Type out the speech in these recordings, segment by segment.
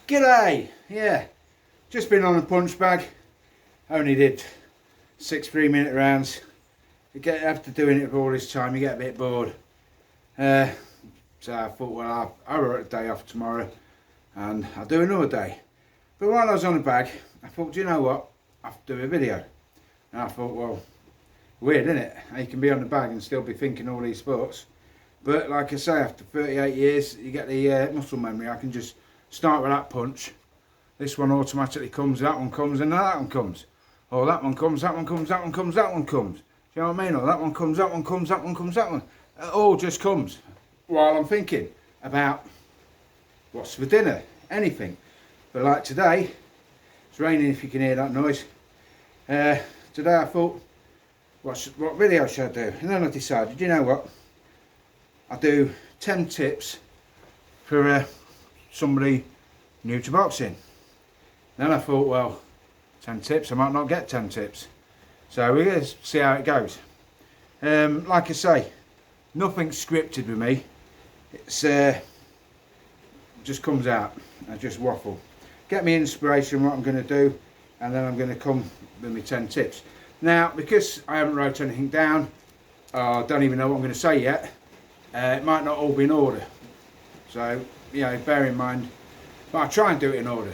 G'day! Yeah, just been on a punch bag. Only did 6 3-minute rounds. After doing it for all this time, you get a bit bored. So I thought, well, I'll work a day off tomorrow and I'll do another day. But while I was on the bag, I thought, do you know what? I'll do a video. And I thought, well, weird, isn't it? How you can be on the bag and still be thinking all these thoughts. But like I say, after 38 years, you get the muscle memory. I can just start with that punch. This one automatically comes, that one comes, and that one comes. Or that one comes, that one comes, that one comes, that one comes. Do you know what I mean? Or that one comes, that one comes, that one comes, that one. It all just comes while I'm thinking about what's for dinner, anything. But like today, it's raining if you can hear that noise. Today I thought, what video should I do? And then I decided, you know what? I'll do 10 tips for somebody new to boxing. Then I thought, well, 10 tips, I might not get 10 tips. So we're going to see how it goes. Like I say, nothing scripted with me. It's just comes out. I just waffle. Get me inspiration what I'm going to do, and then I'm going to come with my 10 tips. Now, because I haven't wrote anything down, I don't even know what I'm going to say yet, it might not all be in order. So, you know, bear in mind, but I'll try and do it in order.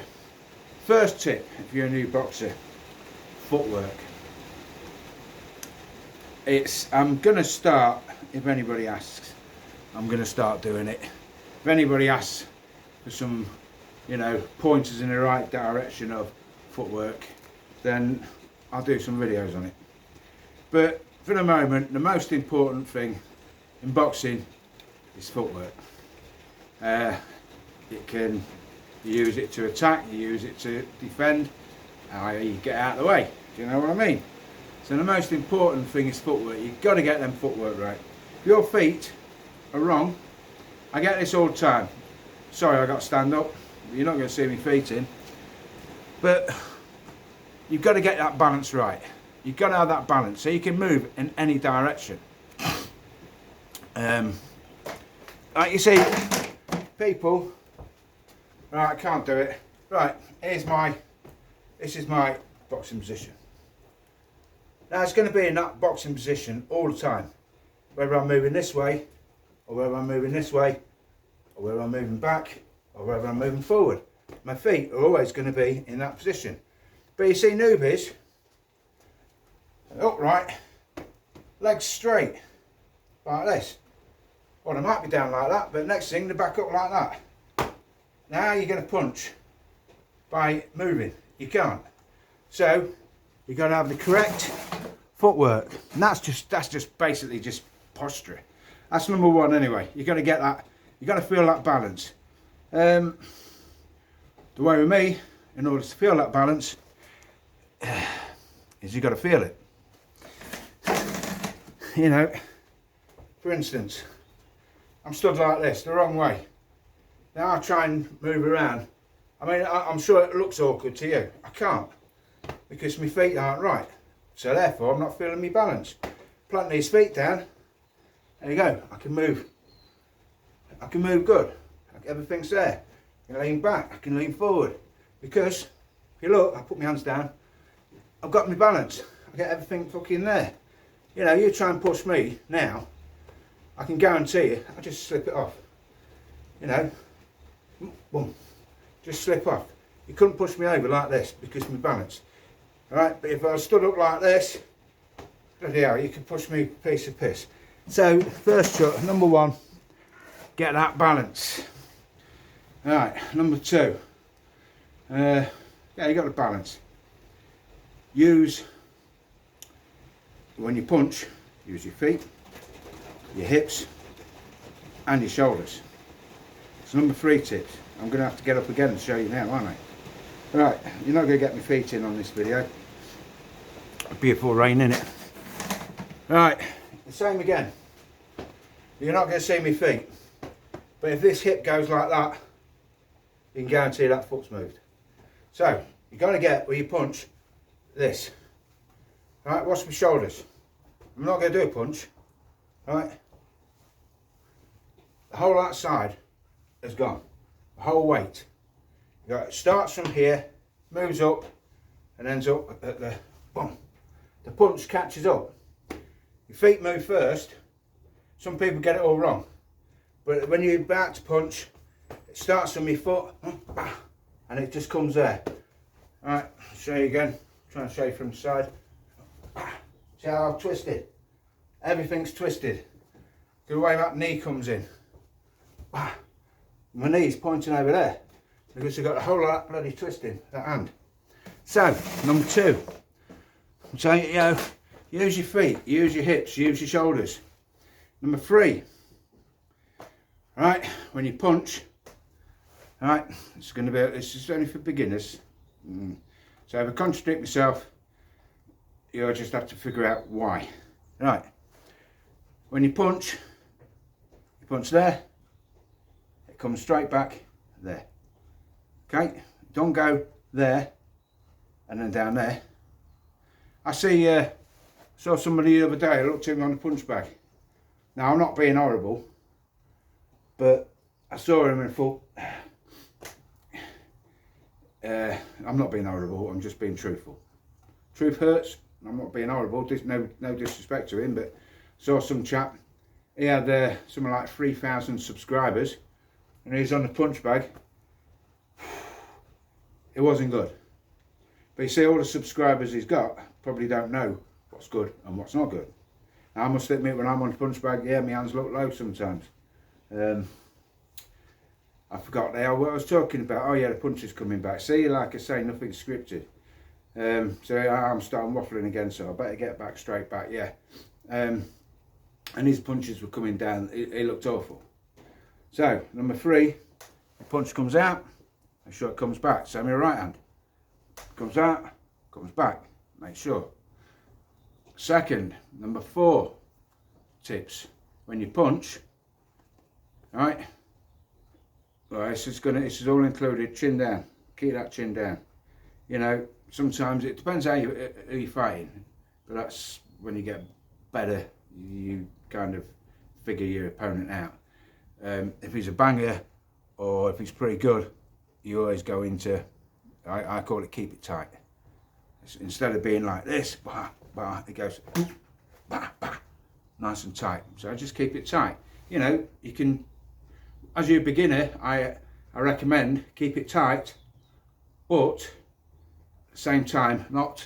First tip, if you're a new boxer, footwork. I'm going to start, if anybody asks, I'm going to start doing it. If anybody asks for some, you know, pointers in the right direction of footwork, then I'll do some videos on it. But for the moment, the most important thing in boxing is footwork. You use it to attack, you use it to defend, you get out of the way. Do you know what I mean? So the most important thing is footwork. You've got to get them footwork right. If your feet are wrong, I get this all the time. Sorry, I got to stand up. You're not going to see me feet in. But you've got to get that balance right. You've got to have that balance so you can move in any direction. Like you see, people, right, I can't do it. Right, this is my boxing position. Now it's going to be in that boxing position all the time. Whether I'm moving this way, or whether I'm moving this way, or whether I'm moving back, or whether I'm moving forward. My feet are always going to be in that position. But you see newbies, upright, legs straight, like this. Well, they might be down like that, but next thing they're back up like that. Now you're going to punch by moving. You can't. So you've got to have the correct footwork, and that's just basically just posture. That's number one anyway. You've got to get that. You've got to feel that balance. The way with me, in order to feel that balance, is you've got to feel it. You know, for instance, I'm stood like this, the wrong way. Now I try and move around. I mean, I'm sure it looks awkward to you. I can't, because my feet aren't right. So therefore, I'm not feeling my balance. Plant these feet down. There you go. I can move. I can move good. Everything's there. I can lean back. I can lean forward. Because, if you look, I put my hands down. I've got my balance. I get everything fucking there. You know, you try and push me now, I can guarantee you, I'll just slip it off. You know, boom, just slip off. You couldn't push me over like this because of my balance. Alright, but if I stood up like this, bloody hell, you could push me piece of piss. So, first shot, number one, get that balance. Alright, number two, yeah, you got the balance. When you punch, use your feet, your hips and your shoulders. So number 3 tips. I'm going to have to get up again and show you now, aren't I? Right, you're not going to get my feet in on this video. Beautiful rain, innit? Right, the same again. You're not going to see my feet. But if this hip goes like that, you can guarantee that foot's moved. So, you've got to get, where you punch, this. Right, watch my shoulders. I'm not going to do a punch. Right? The whole outside has gone. The whole weight. It starts from here, moves up, and ends up at the boom. The punch catches up. Your feet move first. Some people get it all wrong, but when you're about to punch, it starts from your foot, and it just comes there. All right, I'll show you again. Try and show you from the side. See how I've twisted? Everything's twisted. The way that knee comes in. My knee's pointing over there because I've got a whole lot of that bloody twisting, that hand. So, number 2. So, you know, use your feet, use your hips, use your shoulders. Number 3. Right, when you punch, right, it's going to be, this is only for beginners. So if I contradict myself, you'll just have to figure out why. Right, when you punch there, it comes straight back there. Okay, don't go there and then down there. I saw somebody the other day, I looked at him on the punch bag. Now I'm not being horrible, but I saw him and thought, I'm not being horrible, I'm just being truthful. Truth hurts, I'm not being horrible, no disrespect to him, but saw some chap, he had something like 3,000 subscribers, and he's on the punch bag. It wasn't good. But you see, all the subscribers he's got probably don't know what's good and what's not good. Now, I must admit, when I'm on the punch bag, yeah, my hands look low sometimes. I forgot now what I was talking about. Oh yeah, the punch is coming back. See, like I say, nothing's scripted. So I'm starting waffling again, so I better get back straight back, yeah. And his punches were coming down, he looked awful. So, number 3, the punch comes out, make sure it comes back. So my right hand comes out, comes back, make sure. Second, number 4 tips, when you punch, right, well, this is all included, chin down, keep that chin down. You know, sometimes it depends who you're fighting, but that's when you get better, you kind of figure your opponent out. If he's a banger or if he's pretty good, you always go into, I call it keep it tight. Instead of being like this, bah, bah, it goes bah, bah, nice and tight. So I just keep it tight. You know, you can, as you're a beginner, I recommend keep it tight, but at the same time not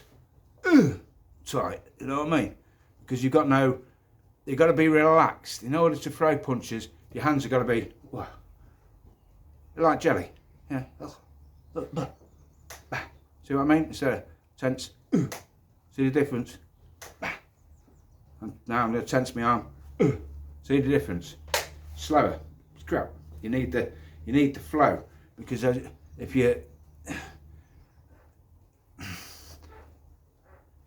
tight. You know what I mean? Because you've got to be relaxed. In order to throw punches, your hands have got to be like jelly. Yeah. See what I mean? Instead of tense. See the difference? And now I'm going to tense my arm. See the difference? Slower. It's crap. You need the flow, because if you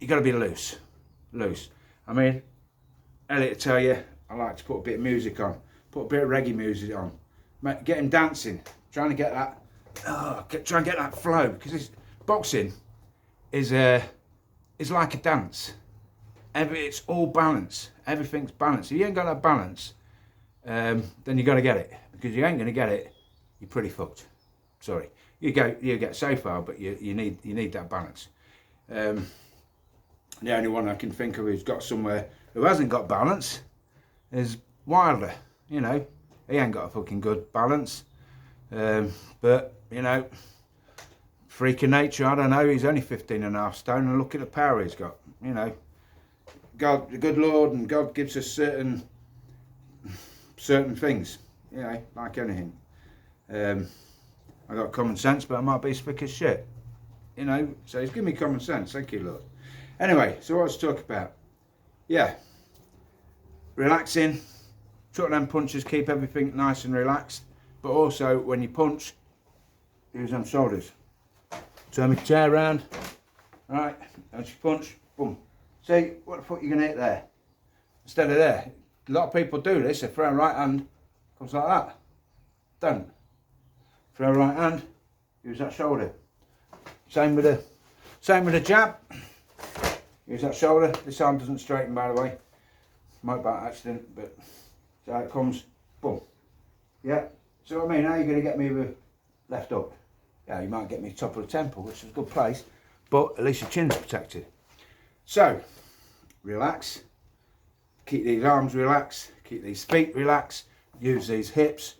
got to be loose. I mean, Elliot will tell you, I like to put a bit of music on, put a bit of reggae music on, get him dancing, trying to get that, try and get that flow, because boxing is like a dance. It's all balance. Everything's balanced. If you ain't got that balance, then you got to get it, because you ain't going to get it, you're pretty fucked. Sorry, you get so far, but you need that balance. The only one I can think of who's got somewhere who hasn't got balance is Wilder. You know, he ain't got a fucking good balance. But, you know, freak of nature, I don't know, he's only 15.5 stone, and look at the power he's got. You know, God, the good Lord, and God gives us certain things, you know, like anything. I got common sense, but I might be spick as shit. You know, so he's given me common sense, thank you, Lord. Anyway, so what I was talking about, yeah, relaxing, chuck them punches, keep everything nice and relaxed, but also when you punch, use them shoulders. Turn my chair around, right, as you punch, boom. See, what the fuck are you going to hit there? Instead of there, a lot of people do this, they throw right hand, comes like that, done. Throw right hand, use that shoulder. Same with the jab. Use that shoulder. This arm doesn't straighten, by the way. Might by accident, but so it comes, boom. Yeah. So I mean, how are you going to get me with left hook? Yeah, you might get me top of the temple, which is a good place, but at least your chin's protected. So, relax. Keep these arms relaxed. Keep these feet relaxed. Use these hips.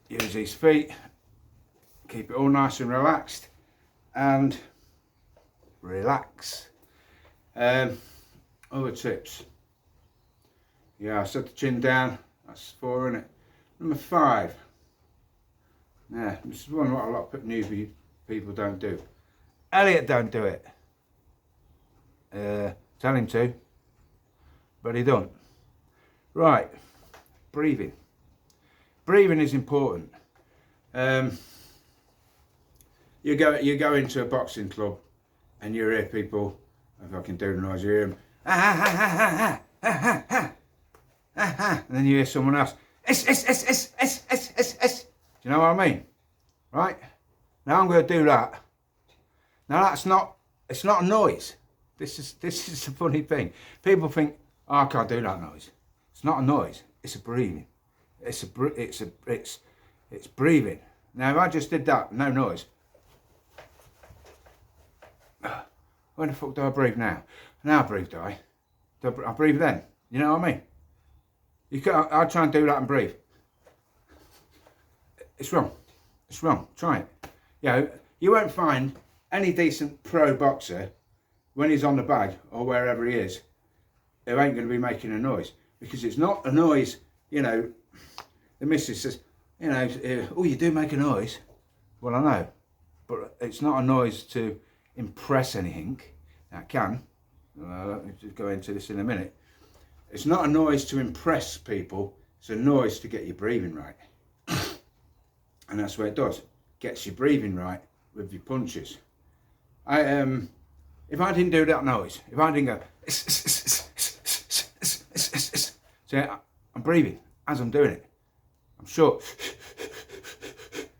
Use these feet. Keep it all nice and relaxed. And relax. Other tips. Yeah, I set the chin down. That's 4, isn't it? Number 5. Yeah, this is one what a lot of new people don't do. Elliot don't do it. Tell him to, but he don't. Right, breathing. Breathing is important. You go into a boxing club, and you hear people. If I can do the noise, you hear them. And then you hear someone else. Do you know what I mean? Right? Now I'm going to do that. Now it's not a noise. This is the funny thing. People think, oh, I can't do that noise. It's not a noise. It's a breathing. It's breathing. Now if I just did that, no noise. When the fuck do I breathe now? Now I breathe, do I? I breathe then. You know what I mean? I'll try and do that and breathe. It's wrong. It's wrong. Try it. You won't find any decent pro boxer when he's on the bag or wherever he is who ain't going to be making a noise, because it's not a noise. The missus says, oh, you do make a noise. Well, I know, but it's not a noise to impress anything. That can. Let me just go into this in a minute. It's not a noise to impress people. It's a noise to get your breathing right. And that's what it does. Gets your breathing right with your punches. If I didn't do that noise, if I didn't go, so I'm breathing as I'm doing it. I'm sure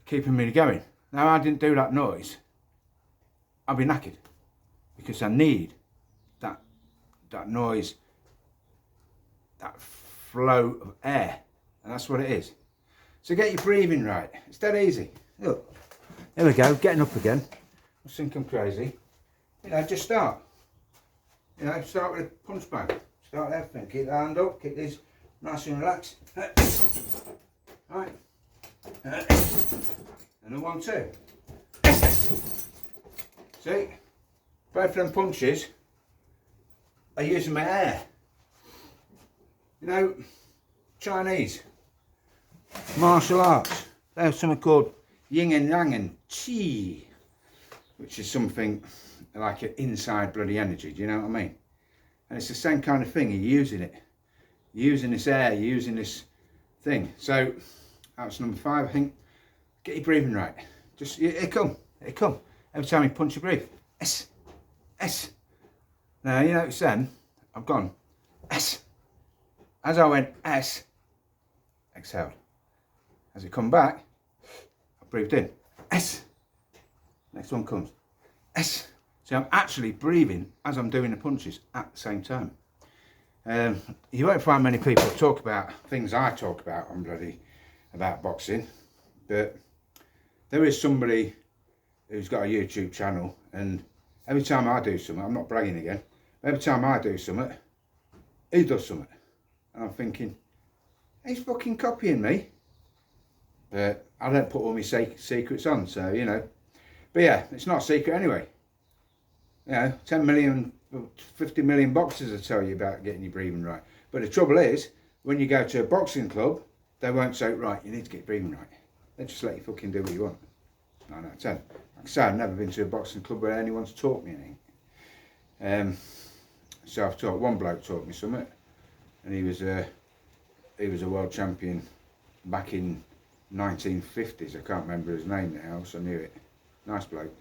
keeping me going. Now I didn't do that noise, I'll be knackered, because I need that noise, that flow of air, and that's what it is. So get your breathing right. It's dead easy. Look, there we go, getting up again. I think I'm crazy. Just start. Start with a punch bag. Start with everything. Keep the hand up, keep these nice and relaxed. Right. And then 1, 2. See? Both of them punches are using my air. Chinese martial arts. They have something called yin and yang and qi, which is something like an inside bloody energy. Do you know what I mean? And it's the same kind of thing. You're using it. You're using this air. You're using this thing. So that's number 5. I think. Get your breathing right. Just it come. Every time you punch, you breathe. S. Now you notice then I've gone S. As I went S, exhaled. As it come back, I breathed in. S. Next one comes. S. So I'm actually breathing as I'm doing the punches at the same time. You won't find many people talk about things I talk about about boxing, but there is somebody who's got a YouTube channel, and every time I do something, I'm not bragging again, but every time I do something, he does something. And I'm thinking, he's fucking copying me. But I don't put all my secrets on, so, But yeah, it's not a secret anyway. 10 million, 50 million boxers will tell you about getting your breathing right. But the trouble is, when you go to a boxing club, they won't say, right, you need to get your breathing right. They just let you fucking do what you want. 9 out of 10. Like I say, I've never been to a boxing club where anyone's taught me anything. Self-taught. One bloke taught me something, and he was a world champion back in 1950s. I can't remember his name now, so I knew it. Nice bloke.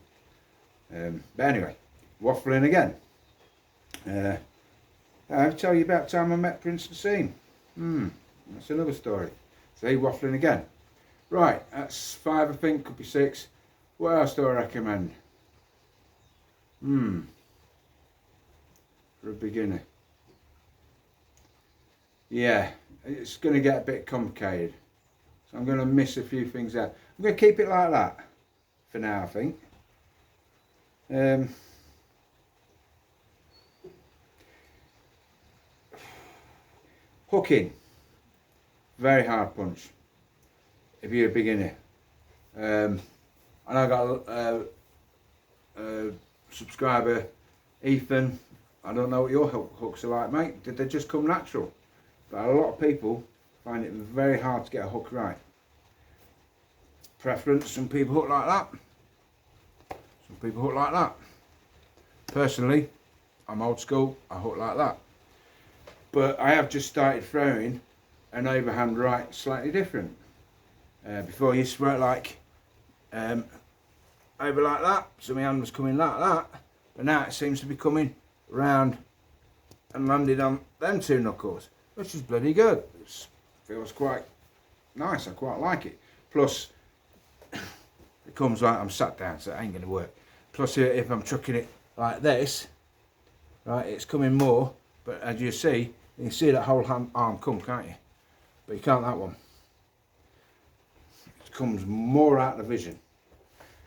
But anyway, waffling again. I'll tell you about the time I met Prince Naseem. That's another story. See, waffling again. Right, that's 5, I think, could be 6. What else do I recommend? For a beginner. Yeah, it's going to get a bit complicated. So I'm going to miss a few things out. I'm going to keep it like that. for now, I think. Hooking, very hard punch if you're a beginner. And I got a subscriber, Ethan. I don't know what your hooks are like, mate. Did they just come natural? But a lot of people find it very hard to get a hook right. Preference, some people hook like that. Some people hook like that. Personally, I'm old school, I hook like that. But I have just started throwing an overhand right slightly different. Before I used to throw it like over like that, so my hand was coming like that, but now it seems to be coming round and landed on them two knuckles, which is bloody good. It feels quite nice, I quite like it. Plus, it comes like I'm sat down, so it ain't going to work. Plus, if I'm chucking it like this, right, it's coming more, but as you see, you can see that whole arm come, can't you? But you can't that one. It comes more out of the vision.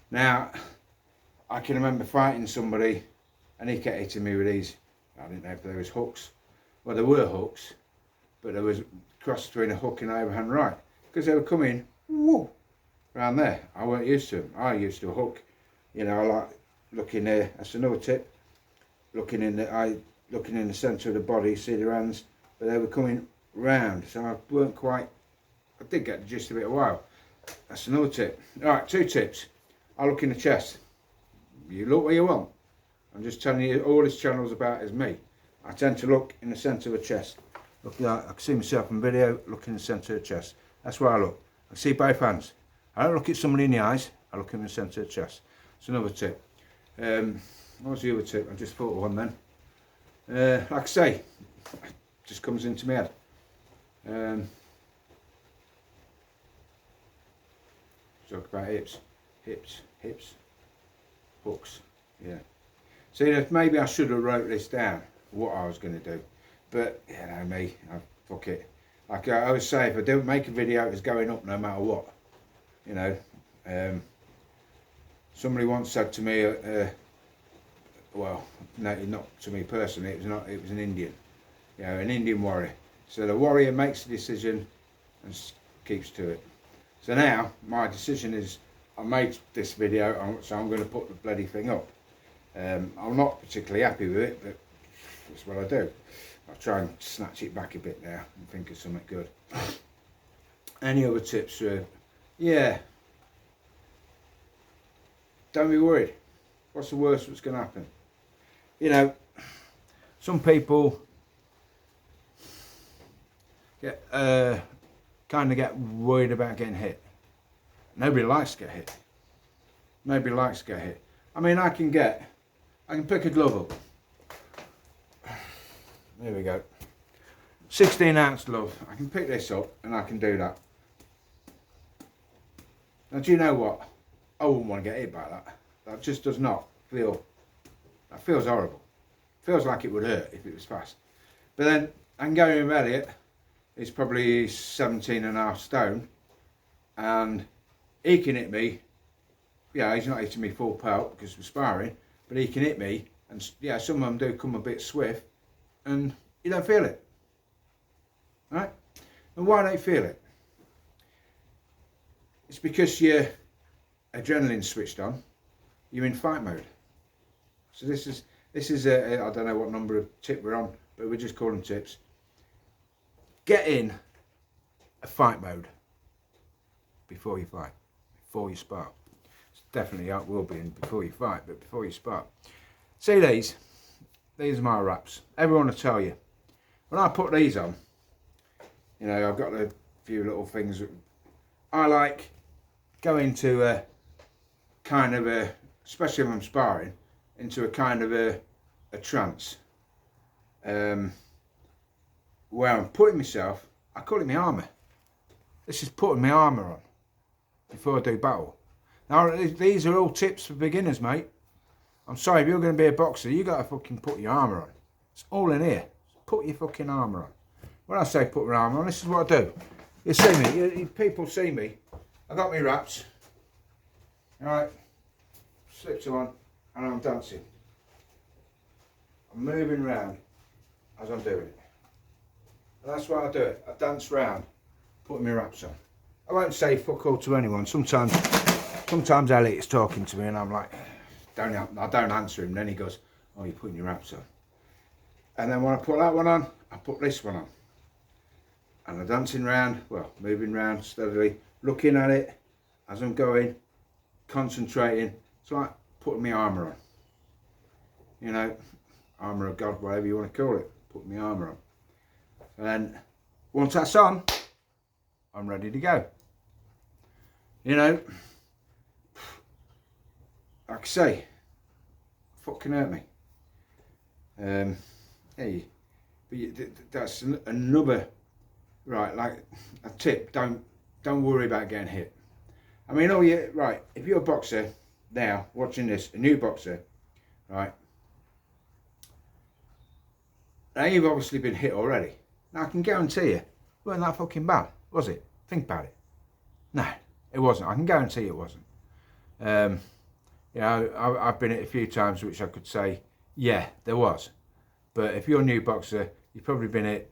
Now, I can remember fighting somebody and he kept hitting me with these. I didn't know if there was hooks. Well, there were hooks, but there was a cross between a hook and an overhand right. Because they were coming, whoa, around there. I weren't used to them. I used to hook. You know, I like looking there. That's another tip. Looking in the centre of the body, see their hands, but they were coming round, so I weren't quite. I did get the gist of it a while. That's another tip. All right, 2 tips. I look in the chest. You look where you want. I'm just telling you, all this channel's about is me. I tend to look in the centre of the chest. Look like I can see myself in video. Look in the centre of the chest. That's where I look. I see both hands. I don't look at somebody in the eyes. I look in the centre of the chest. It's another tip. What was the other tip? I just thought of one then. Like I say, it just comes into my head. Talk about hips, hooks, yeah. See, maybe I should have wrote this down, what I was going to do. But, you know me, fuck it. Like I always say, if I don't make a video, it's going up no matter what. You know, somebody once said to me, well, no, not to me personally, it was an Indian. You know, an Indian warrior. So the warrior makes a decision and keeps to it. So now, my decision is, I made this video, so I'm going to put the bloody thing up. I'm not particularly happy with it, but that's what I do. I'll try and snatch it back a bit now and think of something good. Any other tips? Yeah. Don't be worried. What's the worst that's going to happen? You know, some people get kind of get worried about getting hit. Nobody likes to get hit. Nobody likes to get hit. I mean, I can pick a glove up. There we go. 16-ounce glove. I can pick this up and I can do that. Now, do you know what? I wouldn't want to get hit by that. That just does not feel. That feels horrible. Feels like it would hurt if it was fast. But then, I can go in with Elliot. He's probably 17.5 stone, and he can hit me. Yeah, he's not hitting me full pelt because we're sparring, but he can hit me, and yeah, some of them do come a bit swift, and you don't feel it. Right? And why don't you feel it? It's because your adrenaline's switched on. You're in fight mode. So this is a, I don't know what number of tip we're on, but we just call them tips. Get in a fight mode before you fight, before you spar. It's definitely it will be in before you fight, but before you spar. See these are my wraps. Everyone will tell you. When I put these on, you know, I've got a few little things that I like going to a kind of a, especially when I'm sparring, into a kind of a trance. Where I'm putting myself, I call it my armour. This is putting my armour on before I do battle. Now, these are all tips for beginners, mate. I'm sorry, if you're going to be a boxer, you got to fucking put your armour on. It's all in here. Put your fucking armour on. When I say put my armour on, this is what I do. You see me, people see me. I got my wraps. Alright, slips on and I'm dancing. I'm moving round as I'm doing it. And that's why I do it. I dance round, putting my wraps on. I won't say fuck all to anyone. Sometimes Elliot's talking to me and I'm like, I don't answer him. Then he goes, oh, you're putting your wraps on. And then when I put that one on, I put this one on. And I'm dancing round, well, moving round steadily, looking at it as I'm going, concentrating. It's like putting my armour on. You know, armour of God, whatever you want to call it, put my armour on. And once that's on, I'm ready to go. You know, like I say, fucking hurt me. Hey, but that's another, right, like a tip, don't worry about getting hit. I mean, oh yeah, right, if you're a boxer now, watching this, a new boxer, right, now you've obviously been hit already. Now I can guarantee you, it wasn't that fucking bad, was it? Think about it. No, it wasn't. I can guarantee it wasn't. You know, I've been hit a few times which I could say, yeah, there was. But if you're a new boxer, you've probably been hit,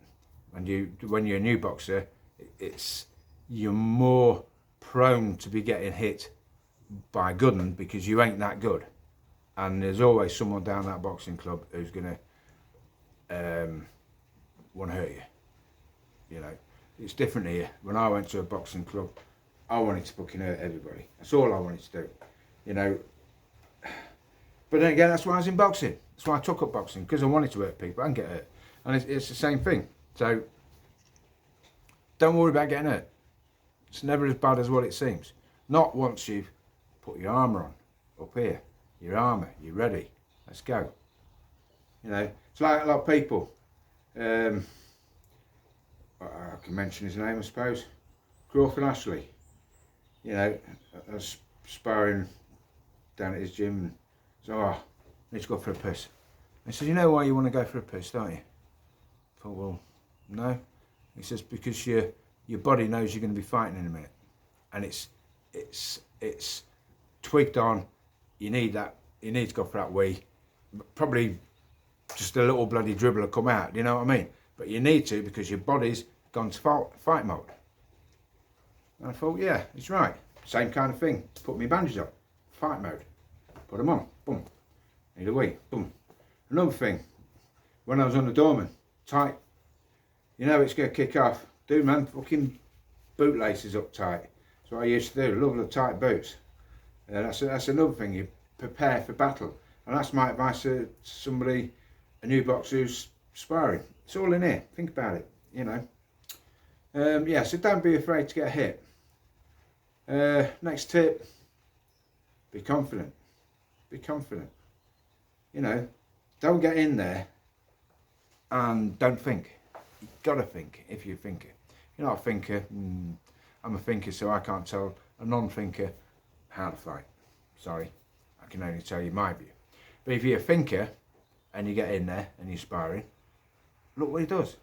and when you're a new boxer, you're more prone to be getting hit by good 'un because you ain't that good. And there's always someone down that boxing club who's gonna want to hurt you. You know, it's different here. When I went to a boxing club, I wanted to fucking hurt everybody. That's all I wanted to do. You know. But then again, that's why I was in boxing. That's why I took up boxing, because I wanted to hurt people and get hurt. And it's the same thing. So don't worry about getting hurt. It's never as bad as what it seems. Not once you've put your armour on, up here. Your armour, you're ready. Let's go. You know, it's like a lot of people. I can mention his name, I suppose. Crawford Ashley. You know, I was sparring down at his gym and so, oh, I need to go for a piss. He said, you know why you want to go for a piss, don't you? I thought, well, no. He says, because your body knows you're going to be fighting in a minute. And it's tweaked on. You need that. You need to go for that wee. Probably just a little bloody dribble will come out, do you know what I mean? But you need to, because your body's gone to fight mode. And I thought, yeah, he's right. Same kind of thing. Put my bandages on. Fight mode. Put them on. Boom. Need a wee. Boom. Another thing. When I was on the doorman, tight. You know it's going to kick off. Dude, man, fucking bootlaces up tight. That's what I used to do. Love the tight boots. That's another thing. You prepare for battle. And that's my advice to somebody, a new boxer who's sparring. It's all in here. Think about it, you know. Yeah, so don't be afraid to get hit. Next tip, be confident. Be confident. You know, don't get in there and don't think. You've got to think if you're a thinker. You're not a thinker. I'm a thinker, so I can't tell a non-thinker how to fight. Sorry, I can only tell you my view. But if you're a thinker and you get in there and you're sparring, look what he does.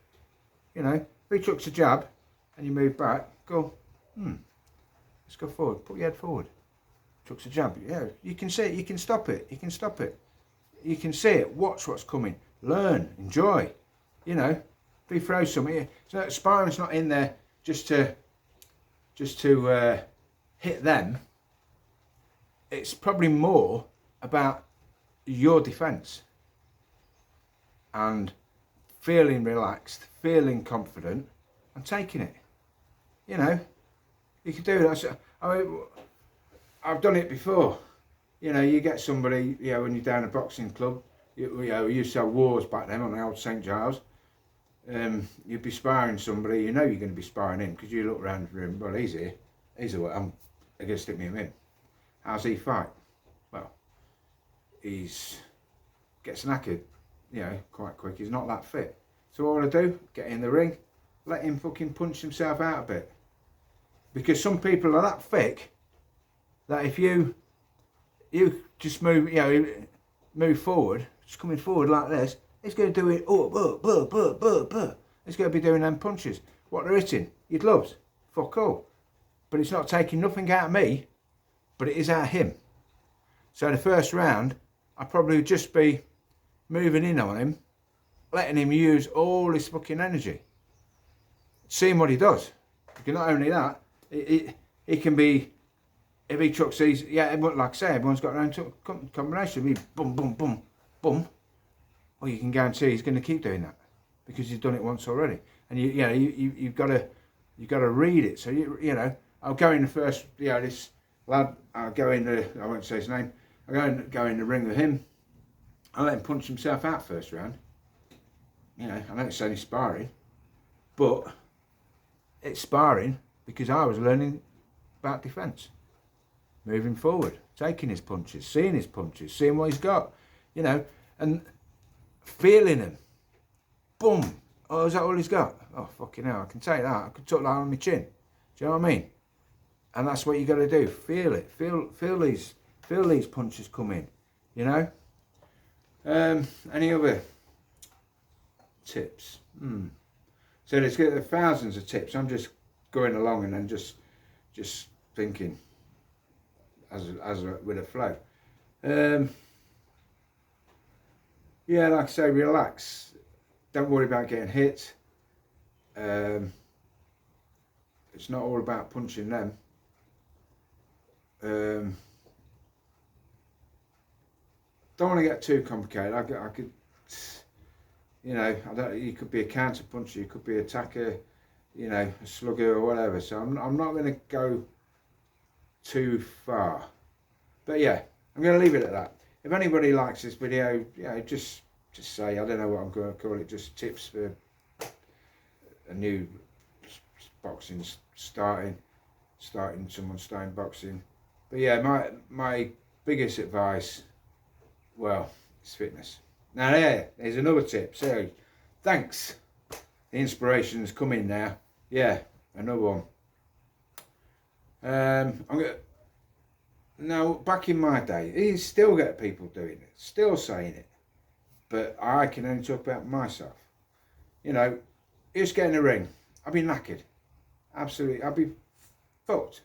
You know, if he chucks a jab and you move back, go, let's go forward, put your head forward. Chucks a jab, yeah, you can see it, you can stop it, you can stop it. You can see it, watch what's coming, learn, enjoy. You know, if he throws something, so sparring's not in there just to hit them. It's probably more about your defence and feeling relaxed, feeling confident and taking it. You know, you can do that. I mean, I've done it before. You know, you get somebody, you know, when you're down a boxing club, you know, we used to have wars back then on the old St. Giles. You'd be sparring somebody, you know you're going to be sparring him because you look around the room, well, he's here. He's I'm going to stick me in. How's he fight? Well, gets knackered, you know, quite quick. He's not that fit. So what would I do? Get in the ring, let him fucking punch himself out a bit. Because some people are that thick that if you just move, you know, move forward, just coming forward like this, he's going to do it. He's going to be doing them punches. What they're hitting, your gloves, fuck all. But it's not taking nothing out of me, but it is out of him. So the first round, I probably would just be moving in on him, letting him use all his fucking energy, seeing what he does. Because not only that, he can be, if he chucks these, yeah, everyone, like I say, everyone's got their own combination. It'll be boom, boom, boom, boom. Well, you can guarantee he's going to keep doing that because he's done it once already. And you've got to read it. So you know, I'll go in the first, this lad, I'll go in the, I won't say his name, I'll go in the ring with him. I'll let him punch himself out first round. You know, I know it's only sparring, but it's sparring because I was learning about defence. Moving forward, taking his punches, seeing what he's got, you know, and feeling him. Boom. Oh, is that all he's got? Oh, fucking hell, I can take that. I could tuck that on my chin. Do you know what I mean? And that's what you got to do. Feel it. Feel these punches come in, you know? Any other tips? So there's thousands of tips. I'm just going along and then just thinking as with a flow. Yeah, like I say, relax. Don't worry about getting hit. It's not all about punching them. Don't want to get too complicated. I could, you know, you could be a counter puncher, you could be an attacker, you know, a slugger or whatever. So I'm not going to go too far. But yeah, I'm going to leave it at that. If anybody likes this video, just say, I don't know what I'm going to call it, just tips for a new boxing someone starting boxing. But yeah, my biggest advice, well, is fitness. Now there's another tip. So thanks, the inspiration's coming now. Yeah, another one. Now, back in my day, you still get people doing it, still saying it, but I can only talk about myself. You know, just get in the ring, I'd be knackered, absolutely, I'd be fucked.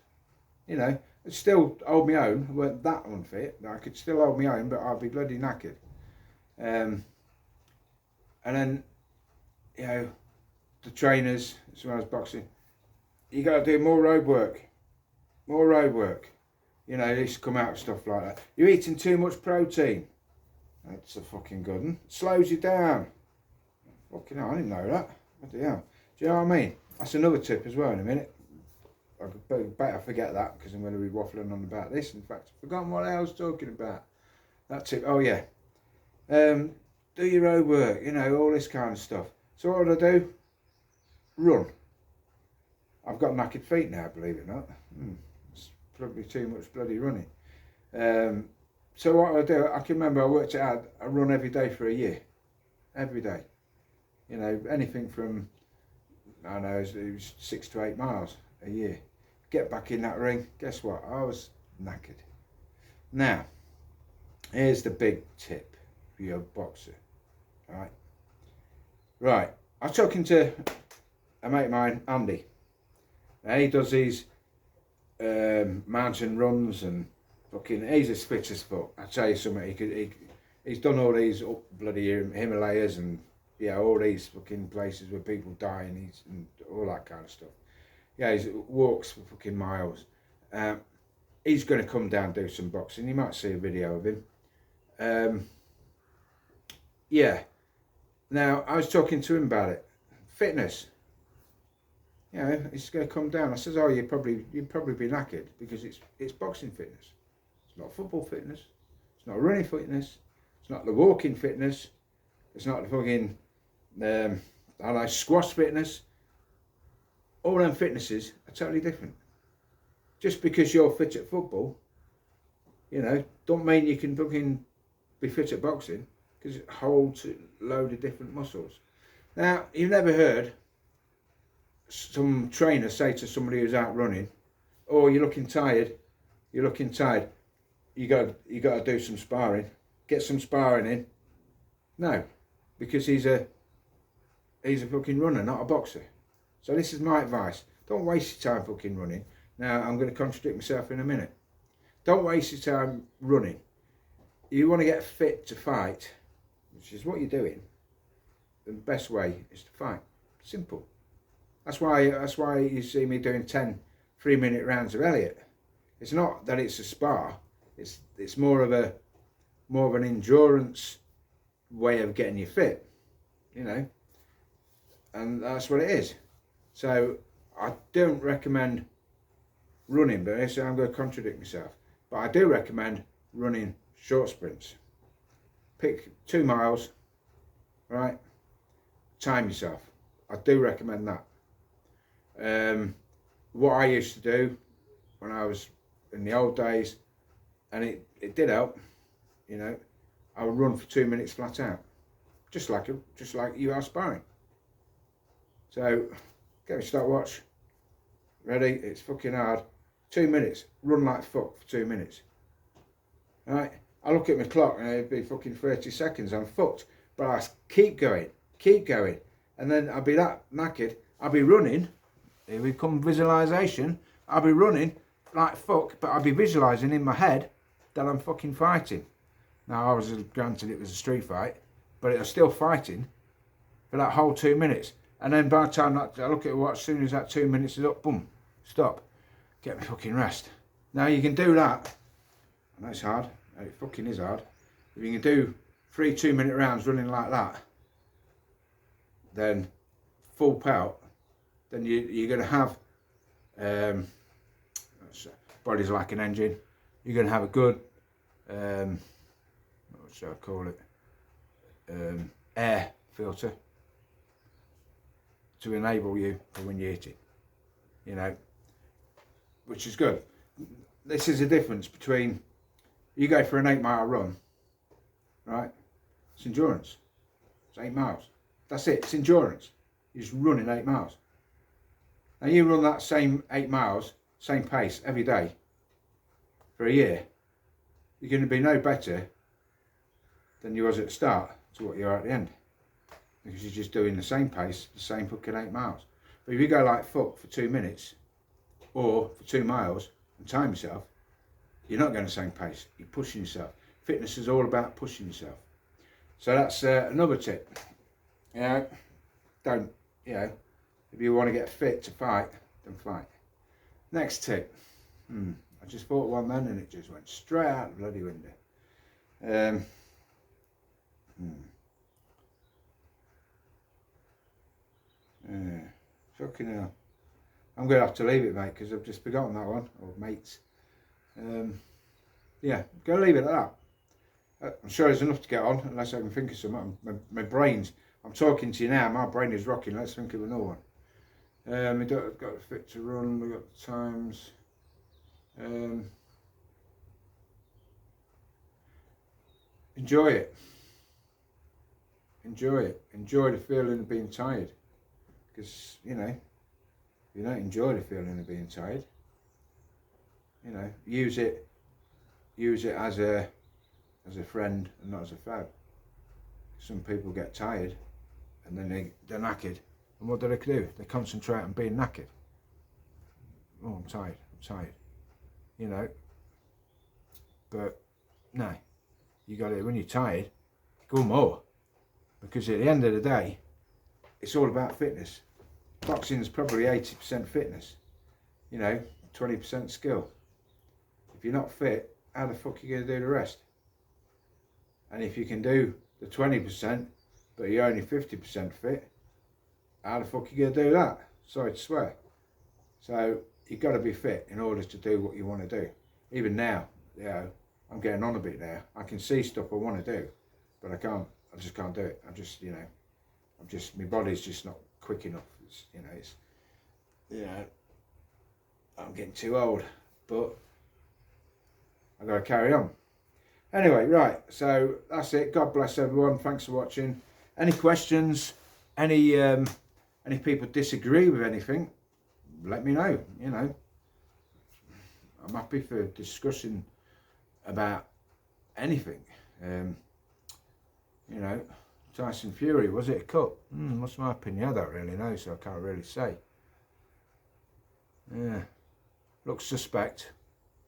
You know, I'd still hold my own. I weren't that unfit, I could still hold my own, but I'd be bloody knackered. And then, you know, the trainers, as well as boxing, you got to do more road work. You know, they used to come out with stuff like that. You're eating too much protein. That's a fucking good one. It slows you down. Fucking hell, I didn't know that. What the hell? Do you know what I mean? That's another tip as well in a minute. I better forget that because I'm going to be waffling on about this. In fact, I've forgotten what I was talking about. That tip. Oh yeah. Do your road work, you know, all this kind of stuff. So what would I do? Run. I've got knackered feet now, believe it or not. It's probably too much bloody running. So what I do, I can remember I worked it out, I run every day for a year. Every day. You know, anything from, I don't know, it was 6 to 8 miles a year. Get back in that ring, guess what? I was knackered. Now, here's the big tip for your boxer. Right. I was talking to a mate of mine, Andy. Now he does these mountain runs and fucking, he's as fit as fuck. I tell you something, he's done all these up bloody Himalayas and all these fucking places where people die and all that kind of stuff. Yeah, he walks for fucking miles. He's going to come down and do some boxing. You might see a video of him. Yeah. Now, I was talking to him about it. Fitness. You know, he's going to come down. I says, oh, you'd probably be knackered because it's boxing fitness. It's not football fitness. It's not running fitness. It's not the walking fitness. It's not the fucking, I don't know, squash fitness. All them fitnesses are totally different. Just because you're fit at football, you know, don't mean you can fucking be fit at boxing because it holds a load of different muscles. Now, you've never heard some trainer say to somebody who's out running, oh, you're looking tired, you got to do some sparring, get some sparring in. No, because he's a fucking runner, not a boxer. So this is my advice. Don't waste your time fucking running. Now, I'm going to contradict myself in a minute. Don't waste your time running. you want to get fit to fight, which is what you're doing, the best way is to fight. Simple. That's why you see me doing 10 3-minute rounds of Elliot. It's not that it's a spar. It's more of an endurance way of getting you fit, you know, and that's what it is. So I don't recommend running, but I'm going to contradict myself. But I do recommend running short sprints. Pick 2 miles, right? Time yourself. I do recommend that. What I used to do when I was in the old days, and it did help, you know, I would run for 2 minutes flat out, just like you are sparring. So get my stopwatch ready. It's fucking hard. 2 minutes. Run like fuck for 2 minutes. All right. I look at my clock and it'd be fucking 30 seconds. I'm fucked. But I keep going, and then I'll be that knackered. I'll be running. Here we come visualization. I'll be running like fuck, but I'll be visualizing in my head that I'm fucking fighting. Now, I was granted it was a street fight, but it was still fighting for that whole 2 minutes. And then by the time I look at the watch, as soon as that 2 minutes is up, boom, stop, get me fucking rest. Now you can do that. I know it's hard. It fucking is hard. If you can do 3 2-minute rounds running like that, then full pelt, then you're going to have body's like an engine. You're going to have a good what should I call it, air filter to enable you for when you hit it, you know, which is good. This is the difference between, you go for an 8-mile run, right? It's endurance. It's 8 miles. That's it. It's endurance. You're just running 8 miles. And you run that same 8 miles, same pace every day for a year, you're going to be no better than you was at the start to what you are at the end, because you're just doing the same pace, the same fucking 8 miles. But if you go like fuck for 2 minutes or for 2 miles and time yourself, you're not going the same pace. You're pushing yourself. Fitness is all about pushing yourself. So that's another tip. You know, don't, you know, if you want to get fit to fight, then fight. Next tip. I just bought one then and it just went straight out the bloody window. Fucking hell. I'm going to have to leave it, mate, because I've just forgotten that one. Or mates. Yeah, go leave it at that. I'm sure there's enough to get on, unless I can think of something. My brain's, I'm talking to you now, my brain is rocking. Let's think of another one. We got fit to run, we got the times. Enjoy it. Enjoy it. Enjoy the feeling of being tired. Because, you know, if you don't enjoy the feeling of being tired, you know, use it as a friend and not as a foe. Some people get tired and then they're knackered. And what do? They concentrate on being knackered. Oh, I'm tired. You know. But no, you got to, when you're tired, go more. Because at the end of the day, it's all about fitness. Boxing's probably 80% fitness. You know, 20% skill. If you're not fit, how the fuck are you going to do the rest? And if you can do the 20%, but you're only 50% fit, how the fuck are you going to do that? Sorry to swear. So you've got to be fit in order to do what you want to do. Even now, you know, I'm getting on a bit now. I can see stuff I want to do, but I can't. I just can't do it. My body's just not quick enough. I'm getting too old, but I've got to carry on. Anyway, right, so that's it. God bless everyone. Thanks for watching. Any questions? Any people disagree with anything? Let me know. You know, I'm happy for discussing about anything. You know, Tyson Fury, was it a cut? What's my opinion? I don't really know, so I can't really say. Yeah, looks suspect.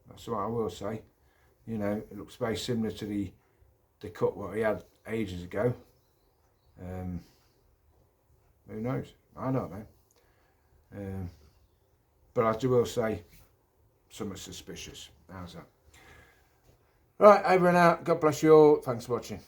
That's what I will say. You know, it looks very similar to the they cut what he had ages ago. Who knows? I don't know. But I will say, something suspicious. How's that? Right, over and out. God bless you all. Thanks for watching.